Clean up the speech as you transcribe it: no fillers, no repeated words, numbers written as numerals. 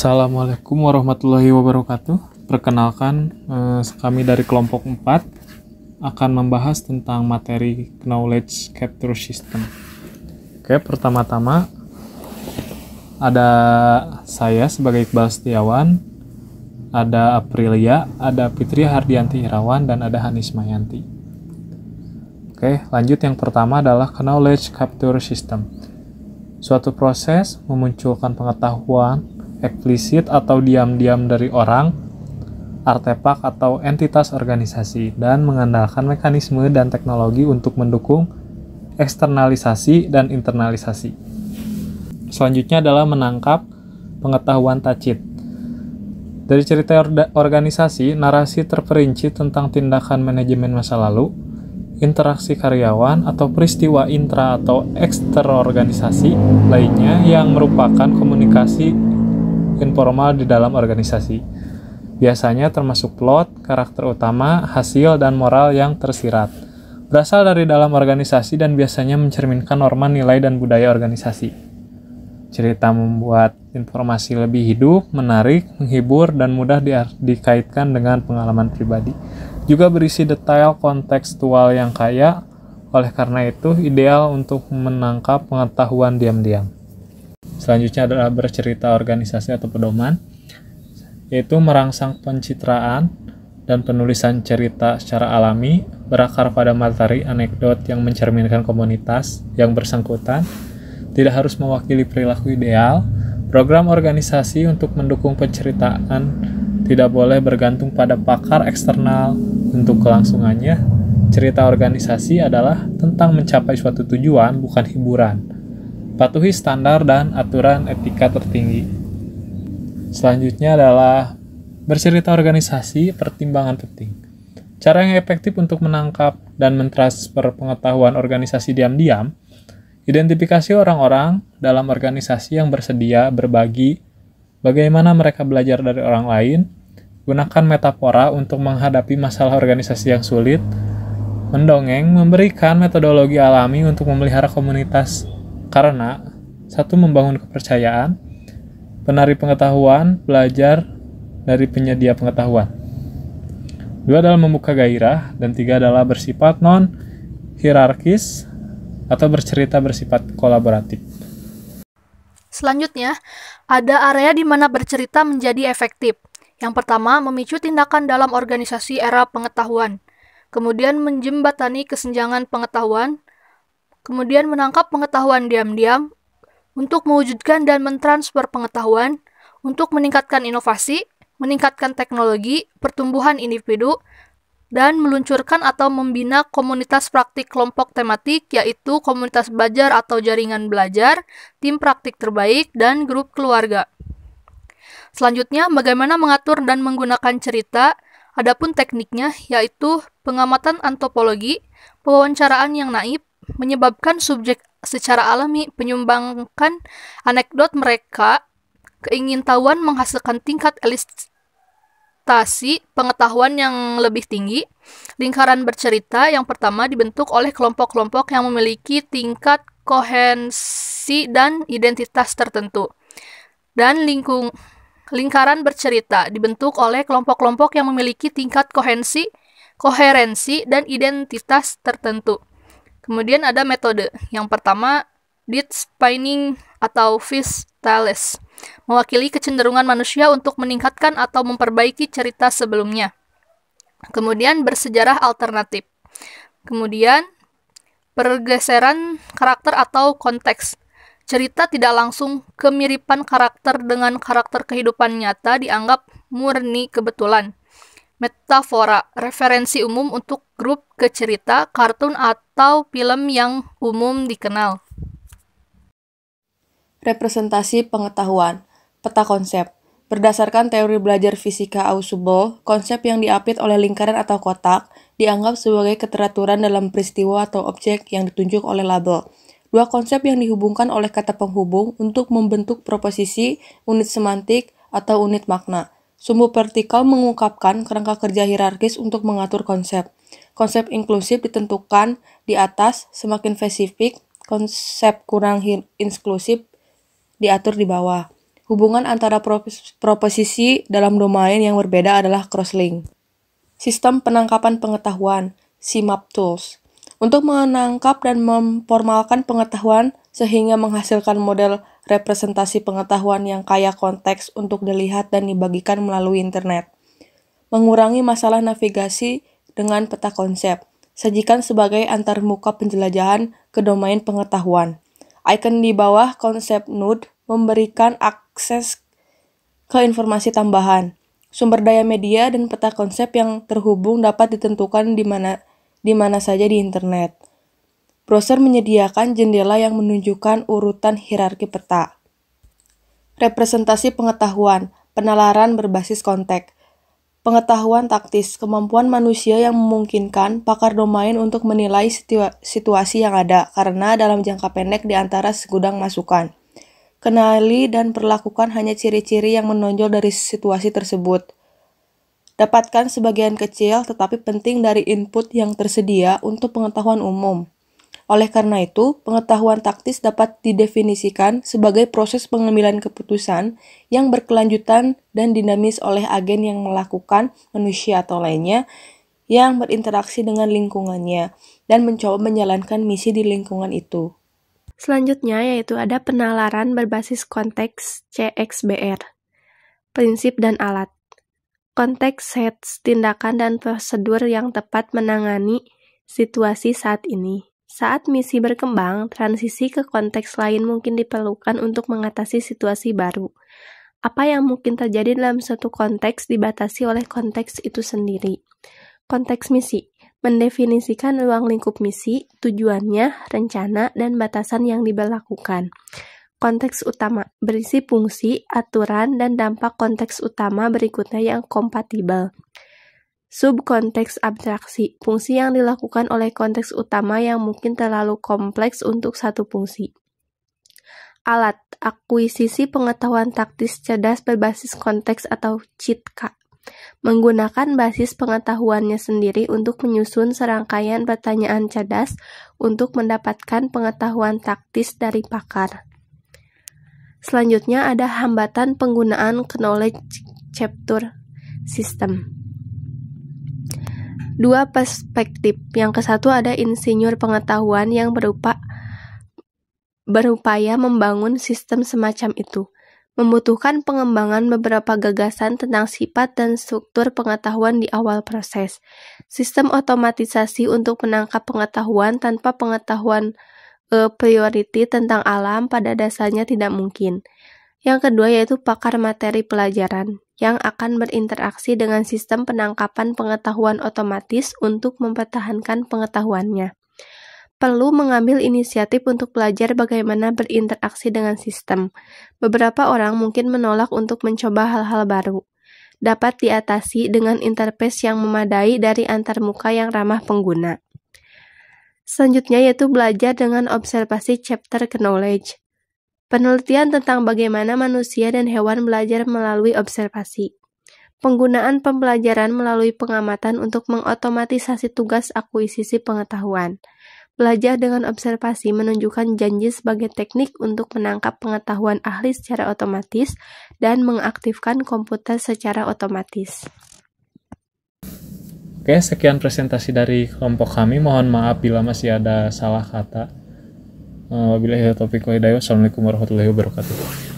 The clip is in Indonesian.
Assalamualaikum warahmatullahi wabarakatuh. Perkenalkan, kami dari kelompok 4 akan membahas tentang materi Knowledge Capture System. Oke, pertama-tama ada saya sebagai Iqbal Setiawan, ada Aprilia, ada Fitria Hardianti Irawan, dan ada Hanis Mayanti. Oke, lanjut. Yang pertama adalah Knowledge Capture System. Suatu proses memunculkan pengetahuan eksplisit atau diam-diam dari orang, artefak atau entitas organisasi, dan mengandalkan mekanisme dan teknologi untuk mendukung eksternalisasi dan internalisasi. Selanjutnya adalah menangkap pengetahuan tacit. Dari cerita organisasi, narasi terperinci tentang tindakan manajemen masa lalu, interaksi karyawan, atau peristiwa intra atau eksterorganisasi lainnya yang merupakan komunikasi informal di dalam organisasi. Biasanya termasuk plot, karakter utama, hasil, dan moral yang tersirat. Berasal dari dalam organisasi dan biasanya mencerminkan norma, nilai, dan budaya organisasi. Cerita membuat informasi lebih hidup, menarik, menghibur, dan mudah dikaitkan dengan pengalaman pribadi. Juga berisi detail kontekstual yang kaya, oleh karena itu ideal untuk menangkap pengetahuan diam-diam. Selanjutnya adalah bercerita organisasi atau pedoman, yaitu merangsang pencitraan dan penulisan cerita secara alami, berakar pada materi anekdot yang mencerminkan komunitas yang bersangkutan, tidak harus mewakili perilaku ideal. Program organisasi untuk mendukung penceritaan tidak boleh bergantung pada pakar eksternal. Untuk kelangsungannya, cerita organisasi adalah tentang mencapai suatu tujuan, bukan hiburan. Patuhi standar dan aturan etika tertinggi. Selanjutnya adalah bercerita organisasi, pertimbangan penting. Cara yang efektif untuk menangkap dan mentransfer pengetahuan organisasi diam-diam, identifikasi orang-orang dalam organisasi yang bersedia berbagi, bagaimana mereka belajar dari orang lain, gunakan metafora untuk menghadapi masalah organisasi yang sulit, mendongeng, memberikan metodologi alami untuk memelihara komunitas. Karena, satu, membangun kepercayaan, penari pengetahuan, belajar dari penyedia pengetahuan. Dua adalah membuka gairah, dan tiga adalah bersifat non-hierarkis atau bercerita bersifat kolaboratif. Selanjutnya, ada area di mana bercerita menjadi efektif. Yang pertama, memicu tindakan dalam organisasi era pengetahuan. Kemudian menjembatani kesenjangan pengetahuan. Kemudian menangkap pengetahuan diam-diam untuk mewujudkan dan mentransfer pengetahuan untuk meningkatkan inovasi, meningkatkan teknologi, pertumbuhan individu, dan meluncurkan atau membina komunitas praktik kelompok tematik, yaitu komunitas belajar atau jaringan belajar, tim praktik terbaik, dan grup keluarga. Selanjutnya, bagaimana mengatur dan menggunakan cerita. Adapun tekniknya, yaitu pengamatan antropologi, pewawancaraan yang naif, menyebabkan subjek secara alami, menyumbangkan anekdot mereka, keingintahuan menghasilkan tingkat elitasi pengetahuan yang lebih tinggi. Lingkaran bercerita yang pertama dibentuk oleh kelompok-kelompok yang memiliki tingkat koherensi dan identitas tertentu. Dan lingkaran bercerita dibentuk oleh kelompok-kelompok yang memiliki tingkat koherensi dan identitas tertentu. Kemudian ada metode. Yang pertama, deep spinning atau fish tales, mewakili kecenderungan manusia untuk meningkatkan atau memperbaiki cerita sebelumnya. Kemudian bersejarah alternatif. Kemudian pergeseran karakter atau konteks. Cerita tidak langsung kemiripan karakter dengan karakter kehidupan nyata dianggap murni kebetulan. Metafora, referensi umum untuk grup ke cerita, kartun, atau film yang umum dikenal. Representasi pengetahuan, peta konsep. Berdasarkan teori belajar fisika Ausubel, konsep yang diapit oleh lingkaran atau kotak dianggap sebagai keteraturan dalam peristiwa atau objek yang ditunjuk oleh label. Dua konsep yang dihubungkan oleh kata penghubung untuk membentuk proposisi, unit semantik, atau unit makna. Sumbu vertikal mengungkapkan kerangka kerja hierarkis untuk mengatur konsep. Konsep inklusif ditentukan di atas, semakin spesifik, konsep kurang inklusif diatur di bawah. Hubungan antara proposisi dalam domain yang berbeda adalah crosslink. Sistem penangkapan pengetahuan, SIMAP tools, untuk menangkap dan memformalkan pengetahuan sehingga menghasilkan model representasi pengetahuan yang kaya konteks untuk dilihat dan dibagikan melalui internet. Mengurangi masalah navigasi dengan peta konsep, sajikan sebagai antarmuka penjelajahan ke domain pengetahuan. Icon di bawah konsep node memberikan akses ke informasi tambahan. Sumber daya media dan peta konsep yang terhubung dapat ditentukan di mana saja di internet. Browser menyediakan jendela yang menunjukkan urutan hierarki peta. Representasi pengetahuan, penalaran berbasis konteks. Pengetahuan taktis, kemampuan manusia yang memungkinkan pakar domain untuk menilai situasi yang ada karena dalam jangka pendek di antara segudang masukan. Kenali dan perlakukan hanya ciri-ciri yang menonjol dari situasi tersebut. Dapatkan sebagian kecil tetapi penting dari input yang tersedia untuk pengetahuan umum. Oleh karena itu, pengetahuan taktis dapat didefinisikan sebagai proses pengambilan keputusan yang berkelanjutan dan dinamis oleh agen yang melakukan, manusia atau lainnya, yang berinteraksi dengan lingkungannya dan mencoba menjalankan misi di lingkungan itu. Selanjutnya yaitu ada penalaran berbasis konteks CXBR. Prinsip dan alat. Konteks sets tindakan dan prosedur yang tepat menangani situasi saat ini. Saat misi berkembang, transisi ke konteks lain mungkin diperlukan untuk mengatasi situasi baru. Apa yang mungkin terjadi dalam suatu konteks dibatasi oleh konteks itu sendiri. Konteks misi mendefinisikan ruang lingkup misi, tujuannya, rencana, dan batasan yang diberlakukan. Konteks utama berisi fungsi, aturan, dan dampak konteks utama berikutnya yang kompatibel. Subkonteks abstraksi, fungsi yang dilakukan oleh konteks utama yang mungkin terlalu kompleks untuk satu fungsi. Alat, akuisisi pengetahuan taktis cerdas berbasis konteks atau CITK. Menggunakan basis pengetahuannya sendiri untuk menyusun serangkaian pertanyaan cerdas untuk mendapatkan pengetahuan taktis dari pakar. Selanjutnya ada hambatan penggunaan knowledge capture system. Dua perspektif. Yang kesatu ada insinyur pengetahuan yang berupaya membangun sistem semacam itu. Membutuhkan pengembangan beberapa gagasan tentang sifat dan struktur pengetahuan di awal proses. Sistem otomatisasi untuk menangkap pengetahuan tanpa pengetahuan priority tentang alam pada dasarnya tidak mungkin. Yang kedua yaitu pakar materi pelajaran, yang akan berinteraksi dengan sistem penangkapan pengetahuan otomatis untuk mempertahankan pengetahuannya. Perlu mengambil inisiatif untuk belajar bagaimana berinteraksi dengan sistem. Beberapa orang mungkin menolak untuk mencoba hal-hal baru. Dapat diatasi dengan interface yang memadai dari antarmuka yang ramah pengguna. Selanjutnya yaitu belajar dengan observasi chapter knowledge. Penelitian tentang bagaimana manusia dan hewan belajar melalui observasi. Penggunaan pembelajaran melalui pengamatan untuk mengotomatisasi tugas akuisisi pengetahuan. Belajar dengan observasi menunjukkan janji sebagai teknik untuk menangkap pengetahuan ahli secara otomatis dan mengaktifkan komputer secara otomatis. Oke, sekian presentasi dari kelompok kami. Mohon maaf bila masih ada salah kata. Wabillahi taufiq wal hidayah. Wassalamualaikum warahmatullahi wabarakatuh.